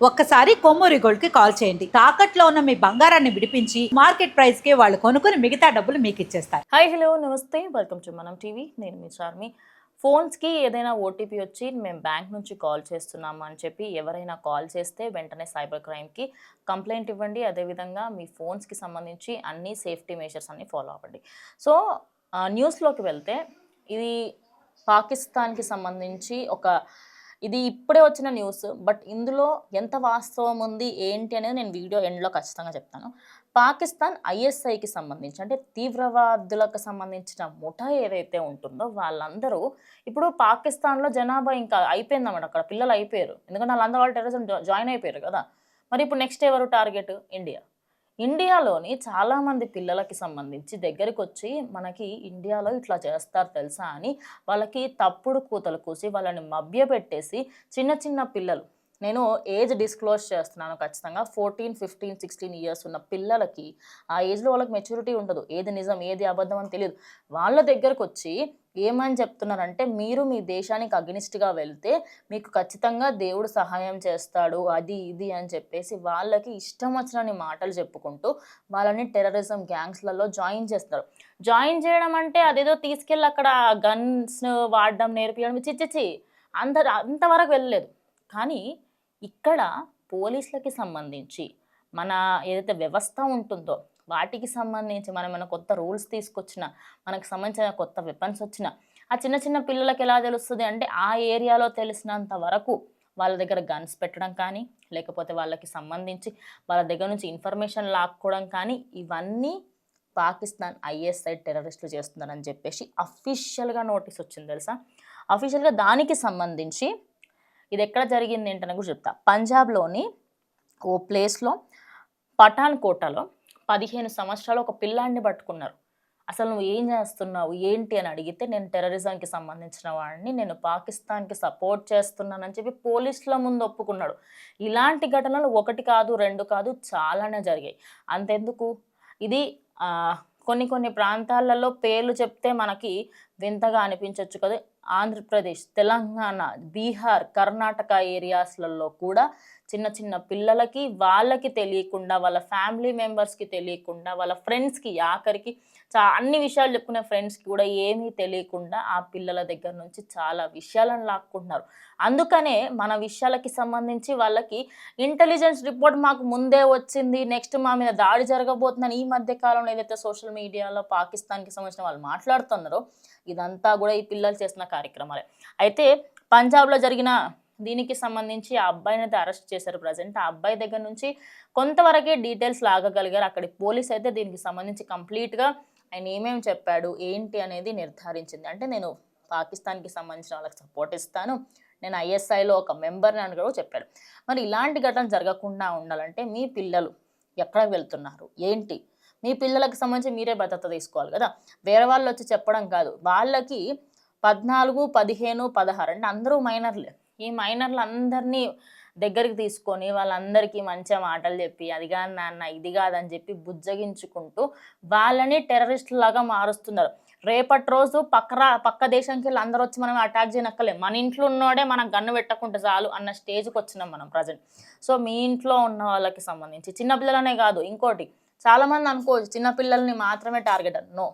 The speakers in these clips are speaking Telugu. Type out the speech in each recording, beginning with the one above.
ఒక్కసారి కొమ్మూరి గోల్డ్ కి కాల్ చేయండి. తాకట్లో ఉన్న మీ బంగారాన్ని విడిపించి మార్కెట్ ప్రైస్ కి వాళ్ళు కొనుక్కుని మిగతా డబ్బులు మీకు ఇచ్చేస్తారు. హాయ్ హలో నమస్తే వెల్కమ్ టు మనం టీవీ. నేను మీ చార్మి. ఫోన్స్కి ఏదైనా ఓటీపీ వచ్చి మేము బ్యాంక్ నుంచి కాల్ చేస్తున్నాము అని చెప్పి ఎవరైనా కాల్ చేస్తే వెంటనే సైబర్ క్రైమ్కి కంప్లైంట్ ఇవ్వండి. అదేవిధంగా మీ ఫోన్స్కి సంబంధించి అన్ని సేఫ్టీ మెజర్స్ అన్ని ఫాలో అవ్వండి. సో న్యూస్లోకి వెళ్తే ఇది పాకిస్తాన్కి సంబంధించి ఇది ఇప్పుడే వచ్చిన న్యూస్. బట్ ఇందులో ఎంత వాస్తవం ఉంది ఏంటి అనేది నేను వీడియో ఎండ్లో ఖచ్చితంగా చెప్తాను. పాకిస్తాన్ ఐఎస్ఐకి సంబంధించి అంటే తీవ్రవాదులకు సంబంధించిన ముఠా ఏదైతే ఉంటుందో వాళ్ళందరూ ఇప్పుడు పాకిస్తాన్లో జనాభా ఇంకా అయిపోయిందన్నమాట. అక్కడ పిల్లలు అయిపోయారు, ఎందుకంటే వాళ్ళందరూ వాళ్ళు టెర్రరిజం జాయిన్ అయిపోయారు కదా. మరి ఇప్పుడు నెక్స్ట్ ఎవరు టార్గెట్? ఇండియాలోని చాలామంది పిల్లలకి సంబంధించి దగ్గరికి వచ్చి మనకి ఇండియాలో ఇట్లా చేస్తారు తెలుసా అని వాళ్ళకి తప్పుడు కూతలు కూసి వాళ్ళని మభ్యపెట్టేసి చిన్న చిన్న పిల్లలు, నేను ఏజ్ డిస్క్లోజ్ చేస్తున్నాను ఖచ్చితంగా, 14, 15, 16 ఇయర్స్ ఉన్న పిల్లలకి ఆ ఏజ్లో వాళ్ళకి మెచ్యూరిటీ ఉండదు, ఏది నిజం ఏది అబద్ధం అని తెలియదు. వాళ్ళ దగ్గరకు వచ్చి ఏమని చెప్తున్నారంటే, మీరు మీ దేశానికి అగ్నిస్ట్గా వెళ్తే మీకు ఖచ్చితంగా దేవుడు సహాయం చేస్తాడు అది ఇది అని చెప్పేసి వాళ్ళకి ఇష్టం వచ్చినని మాటలు చెప్పుకుంటూ వాళ్ళని టెర్రరిజం గ్యాంగ్స్లలో జాయిన్ చేస్తారు. జాయిన్ చేయడం అంటే అదేదో తీసుకెళ్ళి అక్కడ గన్స్ వాడడం నేర్పించడం చిచ్చిచ్చి అంతవరకు వెళ్ళలేదు. కానీ ఇక్కడ పోలీసులకి సంబంధించి మన ఏదైతే వ్యవస్థ ఉంటుందో వాటికి సంబంధించి మనం ఏమైనా కొత్త రూల్స్ తీసుకొచ్చినా, మనకు సంబంధించిన కొత్త వెపన్స్ వచ్చినా ఆ చిన్న చిన్న పిల్లలకి ఎలా తెలుస్తుంది అంటే, ఆ ఏరియాలో తెలిసినంత వరకు వాళ్ళ దగ్గర గన్స్ పెట్టడం కానీ, లేకపోతే వాళ్ళకి సంబంధించి వాళ్ళ దగ్గర నుంచి ఇన్ఫర్మేషన్ లాక్కోవడం కానీ, ఇవన్నీ పాకిస్తాన్ ఐఎస్ఐ టెర్రరిస్టులు చేస్తున్నారని చెప్పేసి అఫీషియల్గా నోటీస్ వచ్చింది తెలుసా. అఫీషియల్గా దానికి సంబంధించి ఇది ఎక్కడ జరిగింది ఏంటని కూడా చెప్తా. పంజాబ్లోని ఓ ప్లేస్లో పఠాన్కోటలో 15 సంవత్సరాలు ఒక పిల్లాడిని పట్టుకున్నారు. అసలు నువ్వు ఏం చేస్తున్నావు ఏంటి అని అడిగితే, నేను టెర్రరిజంకి సంబంధించిన వాడిని, నేను పాకిస్తాన్కి సపోర్ట్ చేస్తున్నానని చెప్పి పోలీసుల ముందు ఒప్పుకున్నాడు. ఇలాంటి ఘటనలు 1 కాదు 2 కాదు చాలానే జరిగాయి. అంతెందుకు, ఇది కొన్ని ప్రాంతాలలో పేర్లు చెప్తే మనకి వింతగా అనిపించవచ్చు కదా. ఆంధ్రప్రదేశ్, తెలంగాణ, బీహార్, కర్ణాటక ఏరియాస్లలో కూడా చిన్న చిన్న పిల్లలకి వాళ్ళకి తెలియకుండా, వాళ్ళ ఫ్యామిలీ మెంబర్స్కి తెలియకుండా, వాళ్ళ ఫ్రెండ్స్కి ఆఖరికి అన్ని విషయాలు చెప్పుకునే ఫ్రెండ్స్కి కూడా ఏమీ తెలియకుండా ఆ పిల్లల దగ్గర నుంచి చాలా విషయాలను లాక్కుంటున్నారు. అందుకనే మన విషయాలకి సంబంధించి వాళ్ళకి ఇంటెలిజెన్స్ రిపోర్ట్ మాకు ముందే వచ్చింది, నెక్స్ట్ మా మీద దాడి జరగబోతుందని ఈ మధ్య కాలంలో ఏదైతే సోషల్ మీడియాలో పాకిస్తాన్కి సంబంధించిన వాళ్ళు మాట్లాడుతున్నారో ఇదంతా కూడా ఈ పిల్లలు చేసిన కార్యక్రమాలే. అయితే పంజాబ్లో జరిగిన దీనికి సంబంధించి ఆ అబ్బాయిని అయితే అరెస్ట్ చేశారు ప్రజెంట్. ఆ అబ్బాయి దగ్గర నుంచి కొంతవరకే డీటెయిల్స్ లాగగలిగారు. అక్కడి పోలీస్ అయితే దీనికి సంబంధించి కంప్లీట్గా ఆయన ఏమేమి చెప్పాడు ఏంటి అనేది నిర్ధారించింది. అంటే నేను పాకిస్తాన్కి సంబంధించిన వాళ్ళకి సపోర్ట్ ఇస్తాను, నేను ఐఎస్ఐలో ఒక మెంబర్ని అని కూడా చెప్పాడు. మరి ఇలాంటి ఘటన జరగకుండా ఉండాలంటే మీ పిల్లలు ఎక్కడికి వెళ్తున్నారు ఏంటి, మీ పిల్లలకు సంబంధించి మీరే భద్రత తీసుకోవాలి కదా. వేరే వాళ్ళు వచ్చి చెప్పడం కాదు. వాళ్ళకి 14, 15, 16 అంటే అందరూ మైనర్లే. ఈ మైనర్లు అందరినీ దగ్గరికి తీసుకొని వాళ్ళందరికీ మంచిగా మాటలు చెప్పి, అది కాదు నాన్న ఇది కాదని చెప్పి బుజ్జగించుకుంటూ వాళ్ళని టెర్రరిస్టులాగా మారుస్తున్నారు. రేపటి రోజు పక్క దేశంకి వెళ్ళి అందరూ వచ్చి మనం అటాక్ చేయనక్కలేదు, మన ఇంట్లో ఉన్నోడే మనం గన్ను పెట్టకుంటే చాలు అన్న స్టేజ్కి వచ్చినాం మనం ప్రజెంట్. సో మీ ఇంట్లో ఉన్న వాళ్ళకి సంబంధించి చిన్నపిల్లలనే కాదు, ఇంకోటి చాలామంది అనుకోవచ్చు చిన్నపిల్లల్ని మాత్రమే టార్గెట్ అని. నో,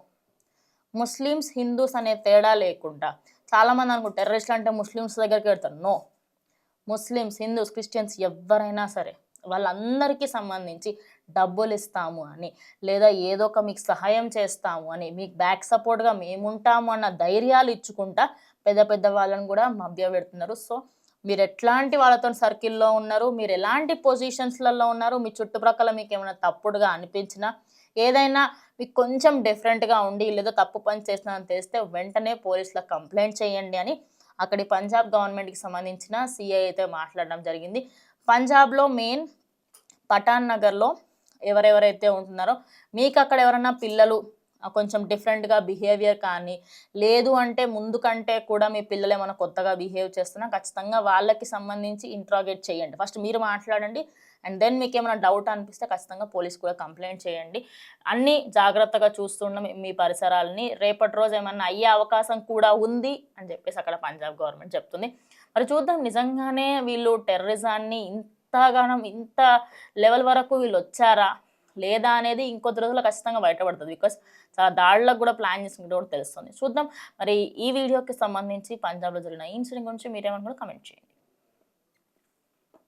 ముస్లిమ్స్ హిందూస్ అనే తేడా లేకుండా చాలామంది అనుకుంటారు టెర్రరిస్టులు అంటే ముస్లిమ్స్ దగ్గరికి వెళ్తారు. నో, ముస్లిమ్స్, హిందూస్, క్రిస్టియన్స్ ఎవరైనా సరే వాళ్ళందరికీ సంబంధించి డబ్బులు ఇస్తాము అని, లేదా ఏదో ఒక మీకు సహాయం చేస్తాము అని, మీకు బ్యాక్ సపోర్ట్గా మేముంటాము అన్న ధైర్యాలు ఇచ్చుకుంటా పెద్ద పెద్ద వాళ్ళని కూడా మభ్య పెడుతున్నారు. సో మీరు ఎట్లాంటి వాళ్ళతో సర్కిల్లో ఉన్నారు, మీరు ఎలాంటి పొజిషన్స్లలో ఉన్నారు, మీ చుట్టుప్రక్కల మీకు ఏమైనా తప్పుడుగా అనిపించినా, ఏదైనా మీకు కొంచెం డిఫరెంట్గా ఉండి లేదా తప్పు పని చేసినా తెలిస్తే వెంటనే పోలీసులకు కంప్లైంట్ చేయండి అని అక్కడి పంజాబ్ గవర్నమెంట్కి సంబంధించిన సిఐ అయితే మాట్లాడడం జరిగింది. పంజాబ్లో మెయిన్ పఠాన్ నగర్లో ఎవరెవరైతే ఉంటున్నారో మీకు అక్కడ ఎవరైనా పిల్లలు కొంచెం డిఫరెంట్గా బిహేవియర్ కానీ, లేదు అంటే ముందు కంటే కూడా మీ పిల్లలు ఏమైనా కొత్తగా బిహేవ్ చేస్తున్నా ఖచ్చితంగా వాళ్ళకి సంబంధించి ఇంట్రాగేట్ చేయండి. ఫస్ట్ మీరు మాట్లాడండి, అండ్ దెన్ మీకు ఏమైనా డౌట్ అనిపిస్తే ఖచ్చితంగా పోలీస్ కూడా కంప్లైంట్ చేయండి. అన్నీ జాగ్రత్తగా చూస్తుండడం మీ పరిసరాలని, రేపటి రోజు ఏమన్నా అయ్యే అవకాశం కూడా ఉంది అని చెప్పేసి అక్కడ పంజాబ్ గవర్నమెంట్ చెప్తుంది. మరి చూద్దాం నిజంగానే వీళ్ళు టెర్రరిజాన్ని ఇంత ఇంతగానం ఇంత లెవెల్ వరకు వీళ్ళు వచ్చారా లేదా అనేది ఇంకొద్ది రోజుల్లో ఖచ్చితంగా బయటపడుతుంది. బికాస్ చాలా దాడులకు కూడా ప్లాన్ చేసుకుంటూ కూడా తెలుస్తుంది. చూద్దాం మరి ఈ వీడియోకి సంబంధించి పంజాబ్లో జరిగిన ఈ ఇన్సిడెంట్ గురించి మీరేమనుకుంటారో కామెంట్ చేయండి.